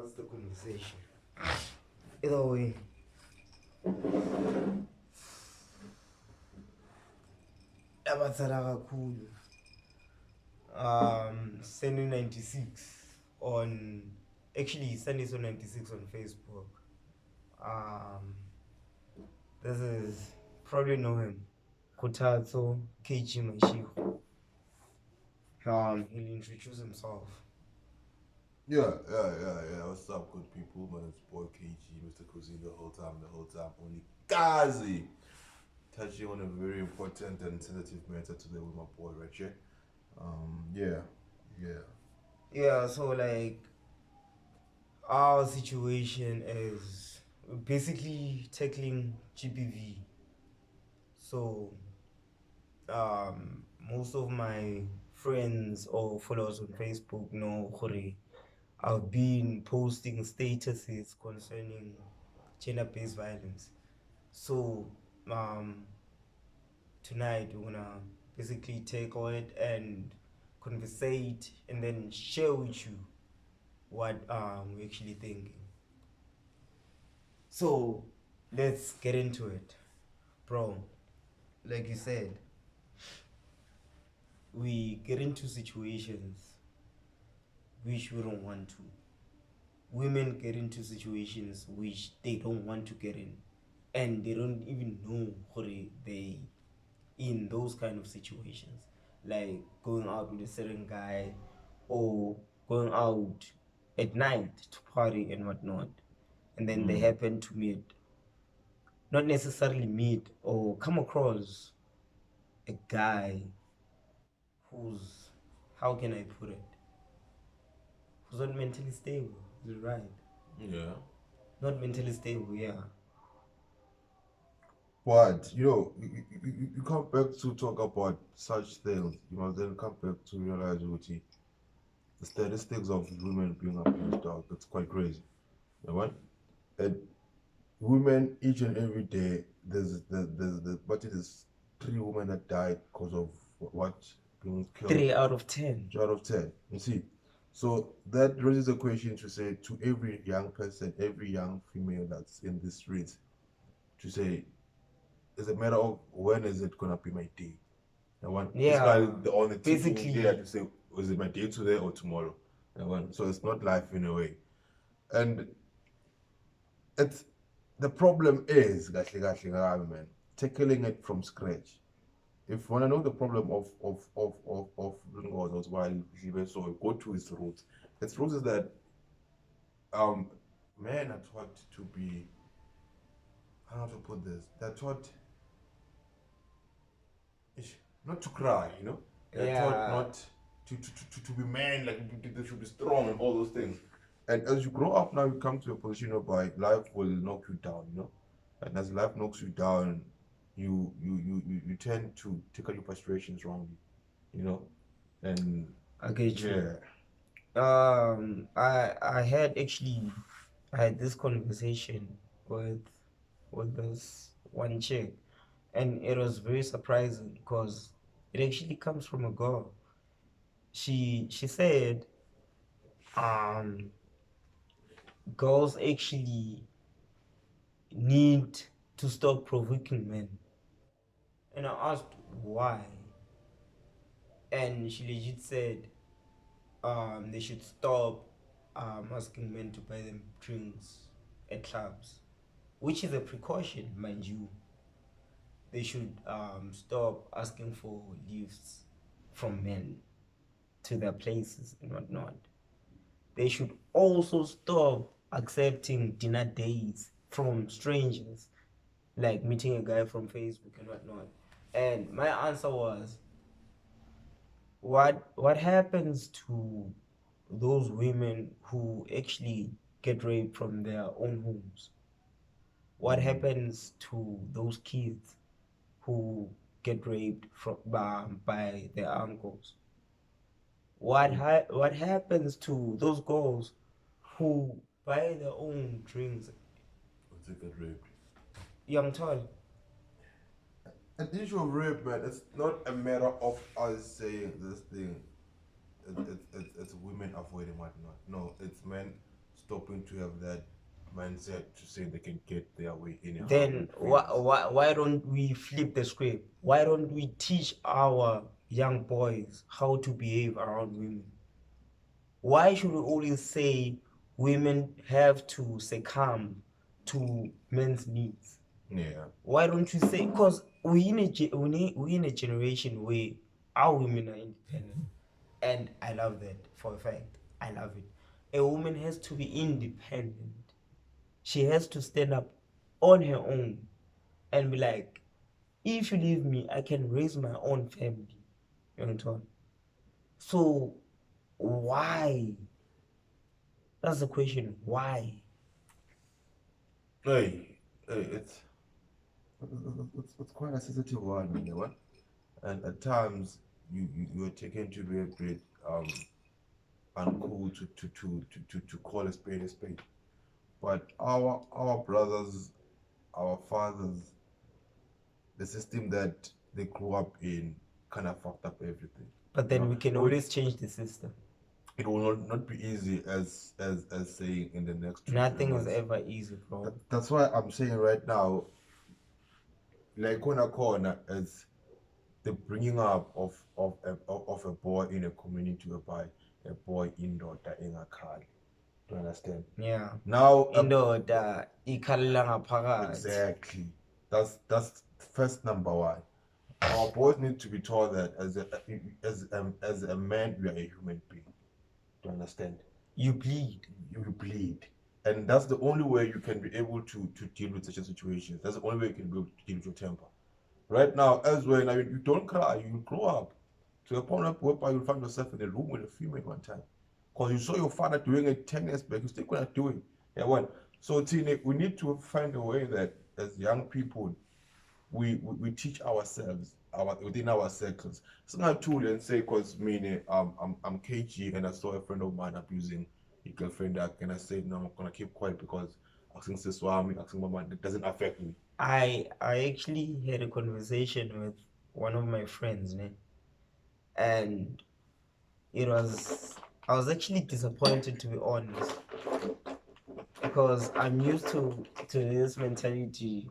That's the conversation. Either way. Abatsala kakhulu. Sunday 96 on, actually Sunday so 96 on Facebook. This is, probably know him, Kgothatso KayG Mashego. He'll introduce himself. Yeah. What's up, good people? My name's boy KG, Mr. Cuisine the whole time. Only Gazi. Touching on a very important and sensitive matter today with my boy right here. Yeah, so like our situation is basically tackling GBV. So most of my friends or followers on Facebook know Hori. I've been posting statuses concerning gender-based violence. So tonight we're gonna basically take on it and conversate and then share with you what we're actually thinking. So let's get into it, bro. Like you said, we get into situations which we don't want to. Women get into situations which they don't want to get in, and they don't even know they in those kind of situations, like going out with a certain guy or going out at night to party and whatnot, and then they happen to meet, not necessarily meet or come across a guy who's, how can I put it, who's not mentally stable. Is it right? Yeah. Not mentally stable, yeah. But you come back to talk about such things. You must then come back to realize what the statistics of women being abused out. That's quite crazy. You know what? And women each and every day, but it is 3 women that died because of what being killed. 3 out of 10. 2 out of 10. You see, so that raises a question to say to every young person, every young female that's in the streets, to say, it's a matter of when is it gonna be my day. This guy is the only basically there to say, is it my day today or tomorrow? So it's not life in a way, and it's the problem is man, tackling it from scratch. If when I know the problem of Lungos while so go to its roots. Its roots is that men are taught to be, how to put this, they're taught not to cry, they're taught not to be men, like they should be strong and all those things. And as you grow up now, you come to a position whereby life will knock you down, and as life knocks you down, you tend to take out your frustrations wrongly, and I get you. yeah. I had actually, I had this conversation with this one chick, and it was very surprising because it actually comes from a girl. She said girls actually need to stop provoking men, and I asked why, and she legit said they should stop asking men to buy them drinks at clubs, which is a precaution, mind you. They should stop asking for lifts from men to their places and whatnot. They should also stop accepting dinner dates from strangers, like meeting a guy from Facebook and whatnot. And my answer was, what happens to those women who actually get raped from their own homes? What happens to those kids who get raped by their uncles? What happens to those girls who buy their own drinks? What's it get raped? Young tall. An issue of rape, man, it's not a matter of us saying this thing. It's women avoiding whatnot. No, it's men stopping to have that mindset to say they can get their way anyhow. Then why don't we flip the script? Why don't we teach our young boys how to behave around women? Why should we always say women have to succumb to men's needs? Yeah. Why don't you say, because we in a generation where our women are independent, and I love that for a fact. I love it. A woman has to be independent. She has to stand up on her own and be like, if you leave me, I can raise my own family. You know. So why? That's the question. Why? Hey, it's quite a sensitive one, you know. And at times you're taken to be a bit uncool to call a spade. But our brothers, our fathers, the system that they grew up in kind of fucked up everything. But then we can always change the system. It will not be easy as saying in the next 2 Nothing months. is ever easy, bro. That's why I'm saying right now, like corner as the bringing up of a boy in a community whereby a boy indoda engakhali. Do you understand? Yeah. Now Indoda ikhalela ngaphakathi. exactly. That's first number one. Our boys need to be taught that as a man, you are a human being. Do you understand? You bleed. You bleed. And that's the only way you can be able to deal with such a situation. That's the only way you can be able to deal with your temper. Right now, elsewhere, now you don't cry, you grow up to a point whereby you'll find yourself in a room with a female one time. Because you saw your father doing it 10 years back, you're still gonna do it. Yeah, well. So Tine, we need to find a way that as young people, we teach ourselves within our circles. It's not too and say because I'm KG and I saw a friend of mine abusing a girlfriend that and I said no, I'm gonna keep quiet because asking Siswami, asking Mama, it doesn't affect me. I actually had a conversation with one of my friends, né? And I was actually disappointed, to be honest, because I'm used to this mentality.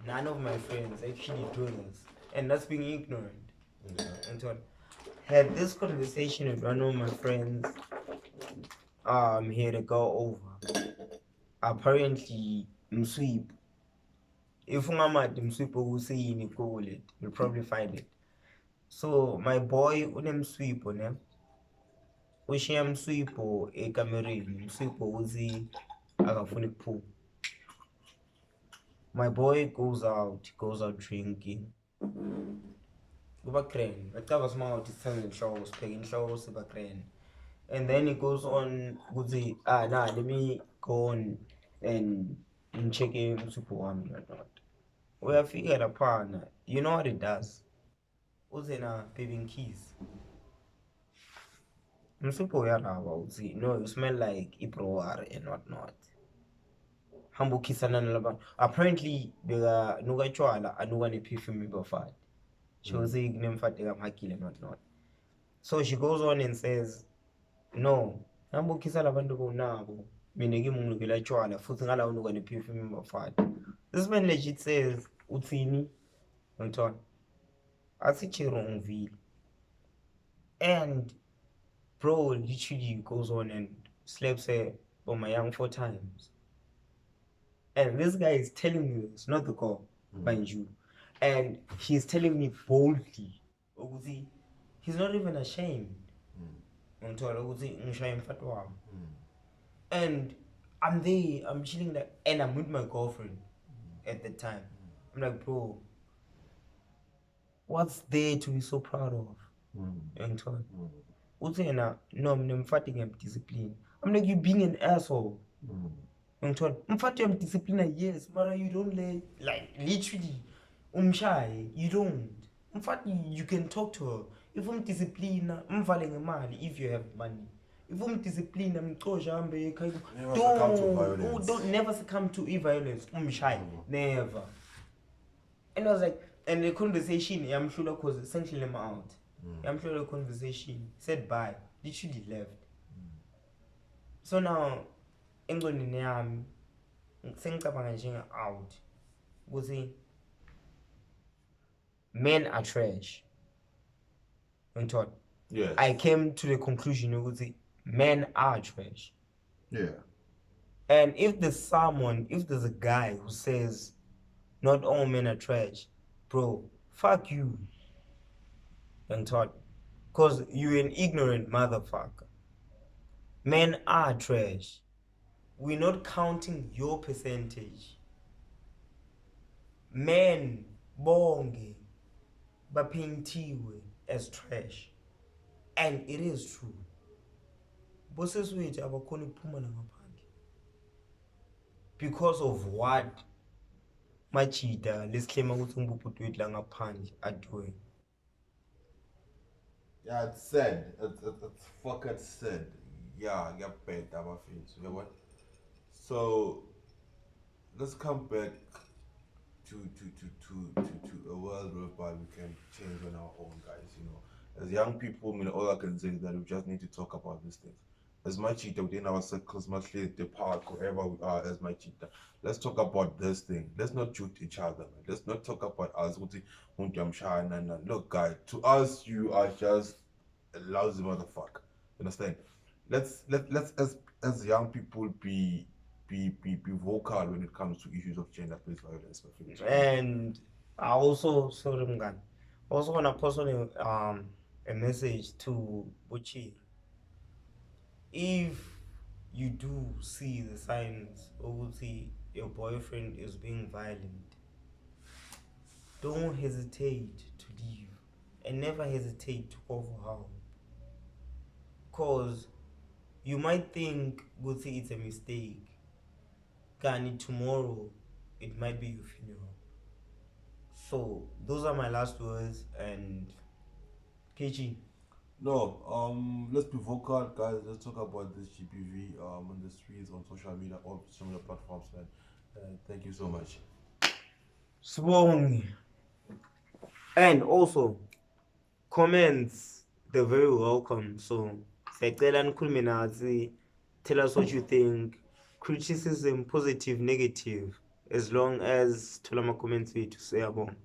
None of my friends actually do this, and that's being ignorant. Yeah. And so I had this conversation with one of my friends. Here to go over. Apparently, Msweep. If ungamadi Msweep ukuseyini, Google it. You'll probably find it. So my boy unemsweepo ne. Ushiya msweepo ekamereni. Msweepo uzi akafuni kuphuma. My boy goes out drinking. Kuba kreni. Acaba small to send shows, paying shows kuba kreni. And then he goes on kuzi let me go on and check msweepo wami or not. We have figured upon, you know what it does? Uzena paving keys. Msweepo yarawa uzi, no, you smell like ibrowar and whatnot. Apparently beka nuka chwala anuka ne perfume bafati. She was saying nemfati kamhakile and whatnot. So she goes on and says, no, hambukisa labantu bonabo. Mina ngimnukela chwala futhi ngala unuka ne perfume bafati. This man legit says utsini ngithola. Asichiro ngivile. And bro literally goes on and slaps her on my young 4 times. And this guy is telling me this, not the girl, mind you. And he's telling me boldly. He's not even ashamed. And I'm there, I'm chilling there, and I'm with my girlfriend at the time. I'm like, bro, what's there to be so proud of? No, I'm fighting discipline. I'm like, you being an asshole. I'm discipline, yes, but you don't like literally you don't. You can talk to her. If I'm discipline, I'm falling money if you have money. If I'm discipline, I'm don't never succumb to violence. Never. And I was like, and the conversation, I'm sure because essentially I'm out. I'm sure the conversation said bye, literally left. So now engqondweni yami sengicabanga njenga out ukuthi men are trash. Yes. I came to the conclusion ukuthi men are trash. Yeah. And if there's a guy who says not all men are trash, bro, fuck you. Because you're an ignorant motherfucker. Men are trash. We're not counting your percentage. Men bonge bapintiwe as trash. And it is true. Bosses wethu abakhona ukuphuma ngaphandle. Because of what machida lesiclaim ukuthi ngibubhuti wethu la ngaphandle adoing. Yeah, it's sad. It's fucking sad. Yeah, get bad about things. You know what? So let's come back to a world whereby we can change on our own, guys. You know, as young people, I mean, all I can say is that we just need to talk about these things. As my cheetah within our circles, much later the park, wherever we are, as my cheetah. Let's talk about this thing. Let's not shoot each other, man. Let's not talk about us. Look, guys, to us, you are just a lousy motherfucker. Understand? Let's as young people be vocal when it comes to issues of gender-based violence. And I also want to post on a message to Buchi. If you do see the signs or see your boyfriend is being violent, don't hesitate to leave and never hesitate to call for help. Because you might think it's a mistake. Tomorrow it might be your funeral. So those are my last words. And KG. No, let's be vocal, guys. Let's talk about this GBV on the streets, on social media, all social media platforms, man. Thank you so much. Swong. And also, comments, they're very welcome. So, tell us what you think. Criticism, positive, negative, as long as tell my comments to say about.